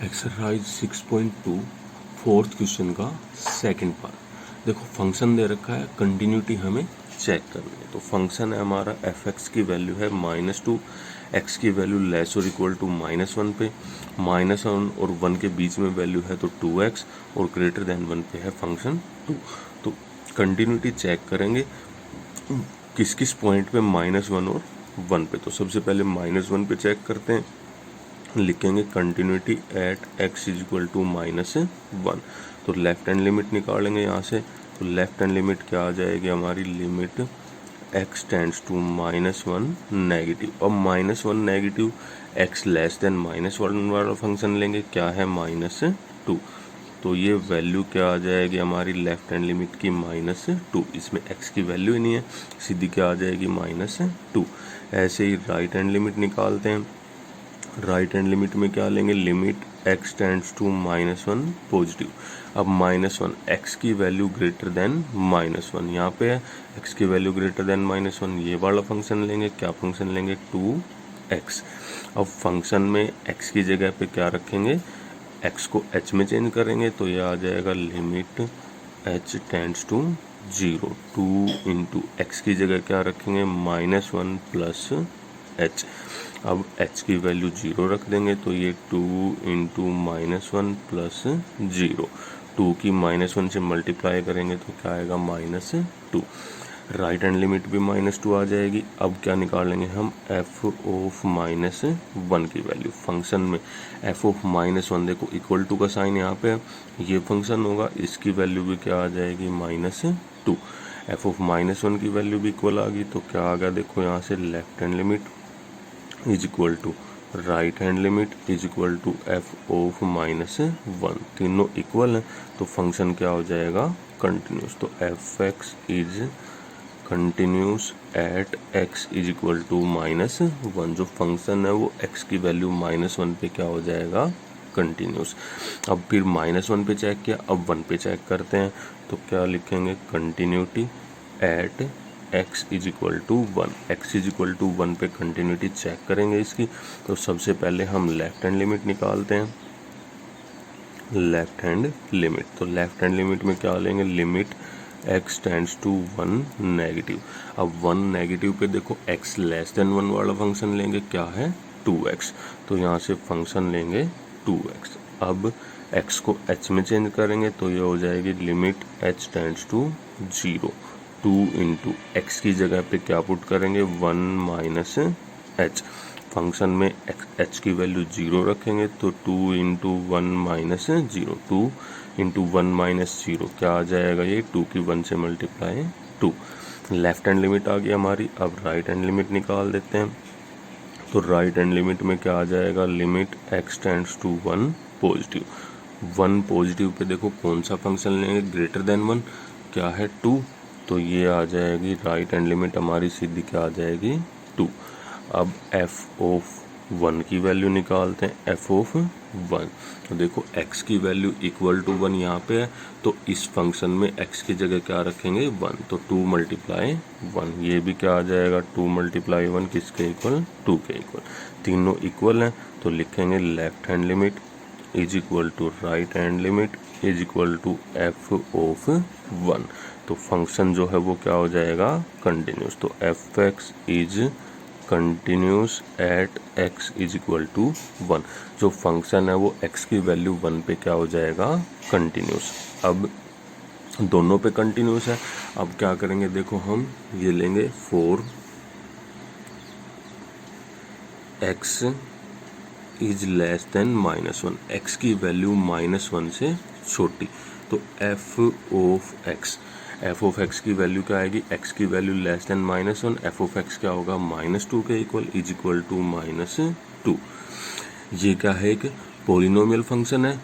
Exercise 6.2 fourth question का second part. देखो function दे रखा है, कंटिन्यूटी हमें चेक करनी है। तो फंक्शन है हमारा एफ एक्स की वैल्यू है -2, एक्स की वैल्यू लेस और इक्वल टू -1 पे, -1 और 1 के बीच में वैल्यू है तो 2x और ग्रेटर देन 1 पे है फंक्शन 2। तो कंटिन्यूटी चेक करेंगे किस किस पॉइंट पे -1 और 1 पे। तो सबसे पहले -1 पे चेक करते हैं, लिखेंगे continuity at x is equal to -1। तो लेफ्ट हैंड लिमिट निकालेंगे यहाँ से। तो लेफ्ट हैंड लिमिट क्या आ जाएगी हमारी, limit x tends to -1 negative. अब -1 नेगेटिव, x लेस देन -1 वाला फंक्शन लेंगे, क्या है -2। तो ये वैल्यू क्या आ जाएगी हमारी लेफ्ट हैंड लिमिट की -2। इसमें x की वैल्यू ही नहीं है, सीधी क्या आ जाएगी -2। ऐसे ही राइट हैंड लिमिट निकालते हैं। राइट हैंड लिमिट में क्या लेंगे, limit x tends to -1 positive. अब -1 x की वैल्यू ग्रेटर देन -1, यहाँ पे है x की वैल्यू ग्रेटर देन -1, ये वाला फंक्शन लेंगे। क्या फंक्शन लेंगे, 2x। अब फंक्शन में x की जगह पे क्या रखेंगे, x को h में चेंज करेंगे तो ये आ जाएगा limit h tends to 0। 2 into x की जगह क्या रखेंगे, -1 प्लस h। अब h की वैल्यू 0 रख देंगे तो ये 2 इंटू -1 प्लस 0। 2 की -1 से मल्टीप्लाई करेंगे तो क्या आएगा, -2। राइट हैंड लिमिट भी -2 आ जाएगी। अब क्या निकालेंगे हम, f ऑफ -1 की वैल्यू। फंक्शन में f ऑफ -1 देखो इक्वल टू का साइन यहाँ पे है, ये फंक्शन होगा, इसकी वैल्यू भी क्या आ जाएगी, -2। f ऑफ -1 की वैल्यू भी इक्वल आ गई तो क्या आ गया, देखो यहाँ से left hand limit is equal to right hand limit is equal to f of -1। तीनों इक्वल हैं तो फंक्शन क्या हो जाएगा, कंटिन्यूस। तो f x is continuous at x is equal to -1। जो फंक्शन है वो x की वैल्यू -1 पे क्या हो जाएगा, कंटिन्यूस। अब फिर -1 पे चेक किया, अब 1 पे चेक करते हैं तो क्या लिखेंगे, continuity at x is equal to 1। x is equal to 1 पे कंटिन्यूटी चेक करेंगे इसकी। तो सबसे पहले हम लेफ्ट हैंड लिमिट निकालते हैं। लेफ्ट हैंड लिमिट, तो लेफ्ट हैंड लिमिट में क्या लेंगे, limit x tends to 1 negative. अब 1 नेगेटिव पे देखो x लेस देन 1 वाला फंक्शन लेंगे, क्या है 2x। तो यहाँ से फंक्शन लेंगे 2x। अब x को h में चेंज करेंगे तो ये हो जाएगी limit h tends to 0। 2 into x की जगह पे क्या पुट करेंगे, 1 माइनस एच। फंक्शन में h की वैल्यू 0 रखेंगे तो 2 इंटू 1 माइनस 0। 2 इंटू 1 माइनस 0 क्या आ जाएगा, ये 2 की 1 से मल्टीप्लाई 2। लेफ्ट हैंड लिमिट आ गई हमारी। अब राइट हैंड लिमिट निकाल देते हैं। तो राइट हैंड लिमिट में क्या आ जाएगा, limit x tends to 1 positive. 1 positive पे देखो कौन सा फंक्शन लेंगे, ग्रेटर देन 1, क्या है 2। तो ये आ जाएगी राइट हैंड लिमिट हमारी सीधी क्या आ जाएगी, 2। अब f ऑफ 1 की वैल्यू निकालते हैं, f ऑफ 1। तो देखो x की वैल्यू इक्वल टू 1 यहाँ पे है, तो इस फंक्शन में x की जगह क्या रखेंगे, 1। तो 2 मल्टीप्लाई 1, ये भी क्या आ जाएगा, 2 मल्टीप्लाई 1 किसके इक्वल, 2 के इक्वल। तीनों इक्वल हैं तो लिखेंगे left hand limit is equal to right hand limit is equal to f of 1। तो फंक्शन जो है वो क्या हो जाएगा, कंटिन्यूस। तो f x is continuous at x is equal to 1। जो फंक्शन है वो x की वैल्यू 1 पे क्या हो जाएगा, कंटिन्यूस। अब दोनों पे कंटिन्यूस है। अब क्या करेंगे, देखो हम ये लेंगे 4 x is less than -1, x की वैल्यू -1 से छोटी। तो f of x, f of x की वैल्यू क्या आएगी, x की value less than -1, f of x क्या होगा, -2 के इक्वल इज इक्वल टू -2। ये क्या है, एक पोलिनोमियल फंक्शन है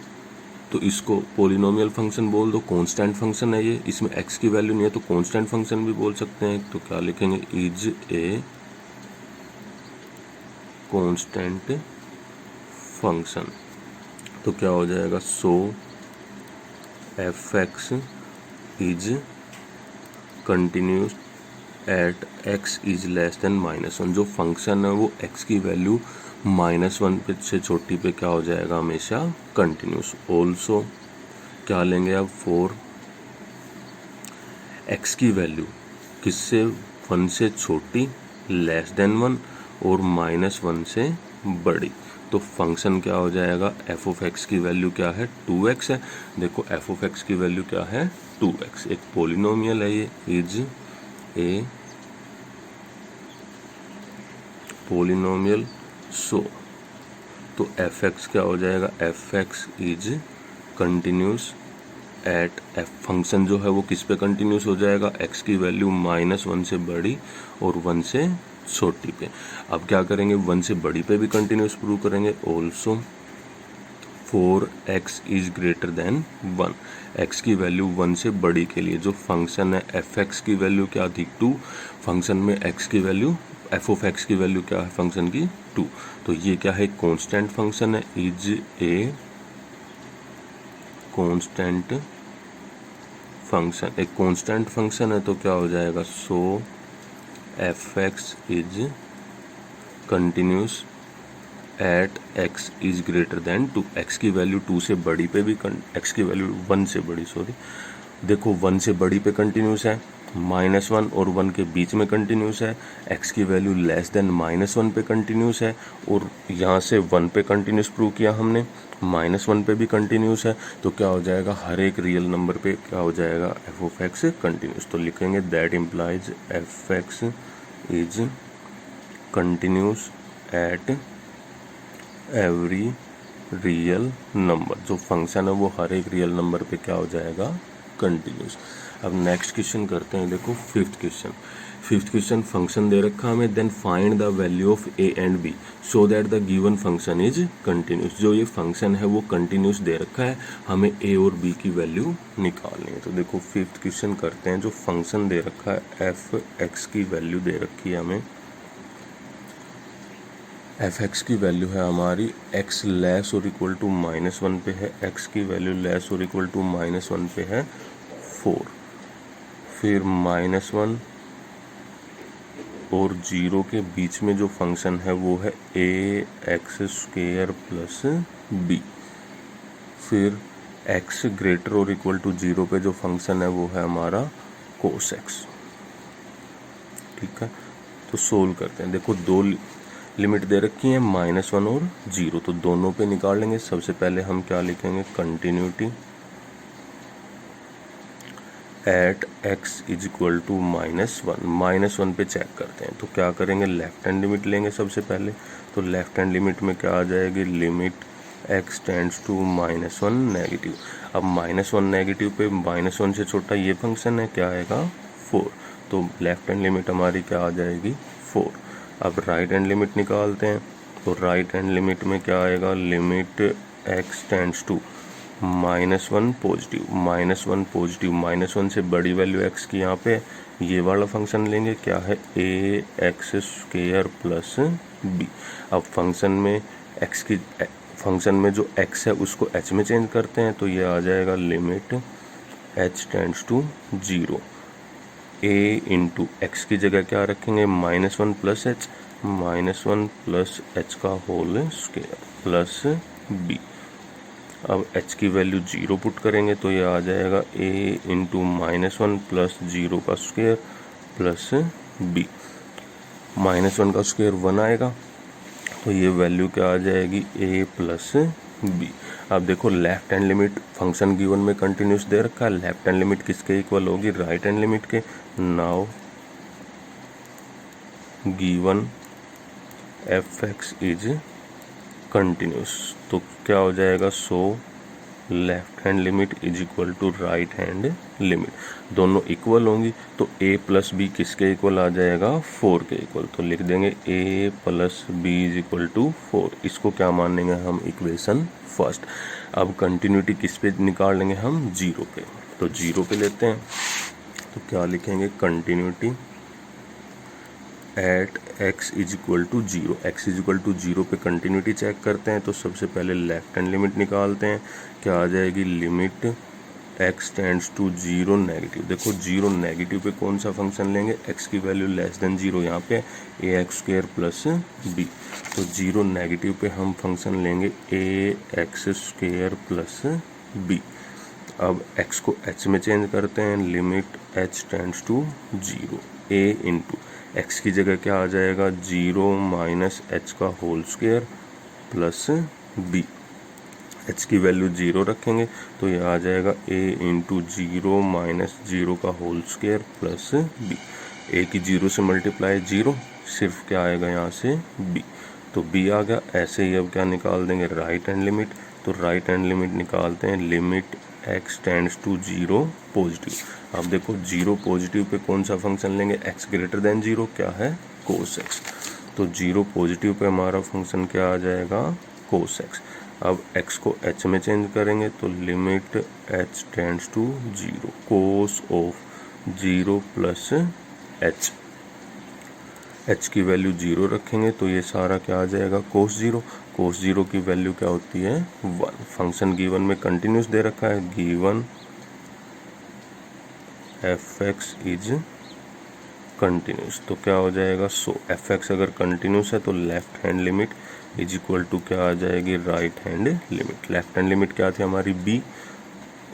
तो इसको पोलिनोमियल फंक्शन बोल दो। कांस्टेंट फंक्शन है ये, इसमें x की वैल्यू नहीं है तो कांस्टेंट फंक्शन भी बोल सकते हैं। तो क्या लिखेंगे, इज ए कांस्टेंट फंक्शन। तो क्या हो जाएगा, so f x is continuous at x is less than -1। जो फंक्शन है वो x की वैल्यू -1 पे से छोटी पे क्या हो जाएगा हमेशा कंटिन्यूस। ऑल्सो क्या लेंगे अब, फॉर x की वैल्यू किससे 1 से छोटी लेस देन 1 और -1 से बड़ी, तो फंक्शन क्या हो जाएगा, एफ ऑफ एक्स की वैल्यू क्या है 2x है। देखो एफ ऑफ एक्स की वैल्यू क्या है 2x, एक पोलिनोमियल है, ये इज ए पोलिनोमियल। सो तो एफ एक्स क्या हो जाएगा, F x is continuous eight F, function जो है वो किस पे कंटिन्यूस हो जाएगा, x की वैल्यू -1 से बड़ी और 1 से छोटी पे। अब क्या करेंगे, 1 से बड़ी पे भी कंटिन्यूस प्रूव करेंगे। Also for x is greater then 1, x की वैल्यू 1 से बड़ी के लिए जो फंक्शन है एफ एक्स की वैल्यू क्या थी 2, फंक्शन में x की वैल्यू एफ ऑफ एक्स की वैल्यू क्या है फंक्शन की 2, तो ये क्या है कांस्टेंट फंक्शन है, इज ए कांस्टेंट फंक्शन, एक कांस्टेंट फंक्शन है तो क्या हो जाएगा, so f x is continuous at x is greater than 2, x की वैल्यू 2 से बड़ी पे भी x की वैल्यू 1 से बड़ी, सॉरी देखो 1 से बड़ी पे कंटिन्यूस है, -1 और 1 के बीच में कंटिन्यूस है, x की वैल्यू लेस देन -1 पे कंटिन्यूस है, और यहाँ से 1 पे कंटिन्यूस प्रूव किया हमने, -1 पे भी कंटिन्यूस है, तो क्या हो जाएगा हर एक रियल नंबर पे क्या हो जाएगा एफ ऑफ एक्स कंटिन्यूस। तो लिखेंगे that implies F x is continuous at every real number, जो फंक्शन है वो हर एक रियल नंबर पे क्या हो जाएगा कंटिन्यूस। अब नेक्स्ट क्वेश्चन करते हैं, देखो फिफ्थ क्वेश्चन फंक्शन दे रखा हमें, then find the value of a and b so that the given function is continuous. जो ये फंक्शन है वो कंटिन्यूस दे रखा है, हमें ए और बी की वैल्यू निकालनी है। तो देखो फिफ्थ क्वेश्चन करते हैं, जो फंक्शन दे रखा है एफ एक्स की वैल्यू दे रखी है हमें, एफ एक्स की वैल्यू है हमारी x लेस और इक्वल टू -1 पे है, x की वैल्यू लेस और इक्वल टू -1 पे है 4, फिर -1 और 0 के बीच में जो फंक्शन है वो है ए एक्स स्क्वेयर प्लस बी, फिर x ग्रेटर और इक्वल टू 0 पे जो फंक्शन है वो है हमारा कोस x। ठीक है, तो सोल्व करते हैं। देखो दो लिमिट दे रखी है -1 और 0, तो दोनों पे निकाल लेंगे। सबसे पहले हम क्या लिखेंगे, continuity at x is equal to -1 पे चेक करते हैं। तो क्या करेंगे, लेफ्ट हैंड लिमिट लेंगे सबसे पहले, तो लेफ्ट हैंड लिमिट में क्या आ जाएगी, limit x tends to -1 negative. अब -1 नेगेटिव पे -1 से छोटा ये फंक्शन है, क्या आएगा 4, तो लेफ्ट हैंड लिमिट हमारी क्या आ जाएगी 4। अब राइट हैंड लिमिट निकालते हैं, तो राइट हैंड लिमिट में क्या आएगा, limit x tends to -1 positive, -1 से बड़ी वैल्यू x की यहाँ पे ये वाला फंक्शन लेंगे, क्या है ए एक्स स्क्वेयर प्लस बी। अब फंक्शन में जो x है उसको h में चेंज करते हैं, तो ये आ जाएगा limit h tends to 0, a into x की जगह क्या रखेंगे, -1 प्लस h का होल स्क्वायर प्लस b। अब h की वैल्यू 0 पुट करेंगे, तो ये आ जाएगा a इंटू -1 प्लस 0 का स्क्वायर प्लस b, -1 का स्क्वायर 1 आएगा, तो ये वैल्यू क्या आ जाएगी a प्लस b। अब देखो left hand limit function given में कंटिन्यूस दे रखा है, लेफ्ट हैंड लिमिट किसके इक्वल होगी, राइट हैंड लिमिट के। Now given f x is continuous, तो क्या हो जाएगा, so left hand limit is equal to right hand limit, दोनों इक्वल होंगी, तो a प्लस बी किसके इक्वल आ जाएगा 4 के इक्वल। तो लिख देंगे a plus b is equal to 4, इसको क्या मानेंगे हम, इक्वेशन फर्स्ट। अब कंटिन्यूटी किस पे निकाल लेंगे हम, 0 पे, तो 0 पे लेते हैं, तो क्या लिखेंगे, continuity at x is equal to 0, x is equal to 0 पे कंटिन्यूटी चेक करते हैं। तो सबसे पहले लेफ्ट हैंड लिमिट निकालते हैं, क्या आ जाएगी, limit x tends to 0 negative. देखो 0 नेगेटिव पे कौन सा फंक्शन लेंगे, x की वैल्यू लेस देन 0, यहाँ पे ax² प्लस b। तो 0 नेगेटिव पे हम फंक्शन लेंगे ax² प्लस b। अब x को h में चेंज करते हैं, limit h tends to 0, a into x की जगह क्या आ जाएगा 0 माइनस h का whole square plus b। h की वैल्यू 0 रखेंगे तो ये आ जाएगा a इंटू 0 माइनस 0 का whole square plus b। a की 0 से मल्टीप्लाई 0, सिर्फ क्या आएगा यहाँ से b, तो b आ गया। ऐसे ही अब क्या निकाल देंगे, राइट हैंड लिमिट। तो राइट हैंड लिमिट निकालते हैं, limit x tends to 0 positive. अब देखो 0 पॉजिटिव पे कौन सा फंक्शन लेंगे, x ग्रेटर देन 0, क्या है cos x। तो 0 पॉजिटिव पे हमारा फंक्शन क्या आ जाएगा, cos x। अब x को h में चेंज करेंगे तो limit h tends to 0, cos of 0 plus h। h की वैल्यू 0 रखेंगे तो ये सारा क्या आ जाएगा, cos 0। cos 0 की वैल्यू क्या होती है 1। फंक्शन गिवन में कंटिन्यूस दे रखा है, गिवन fx इज कंटिन्यूस, तो क्या हो जाएगा, सो fx अगर कंटिन्यूस है तो left hand limit is equal to क्या आ जाएगी, right hand limit. Left hand limit क्या थी हमारी b,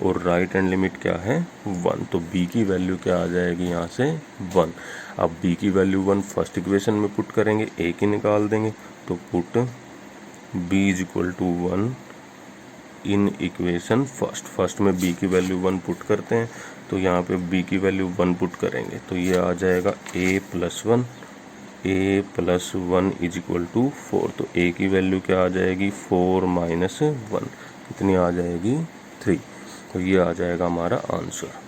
और राइट हैंड लिमिट क्या है 1, तो b की वैल्यू क्या आ जाएगी यहाँ से 1। अब b की वैल्यू 1 फर्स्ट इक्वेशन में पुट करेंगे, a की निकाल देंगे, तो put b is equal to 1 in equation first में b की वैल्यू 1 पुट करते हैं, तो यहाँ पे b की वैल्यू 1 पुट करेंगे तो ये आ जाएगा a plus 1 is equal to 4। तो a की वैल्यू क्या आ जाएगी 4 माइनस 1, कितनी आ जाएगी 3। तो ये आ जाएगा हमारा आंसर।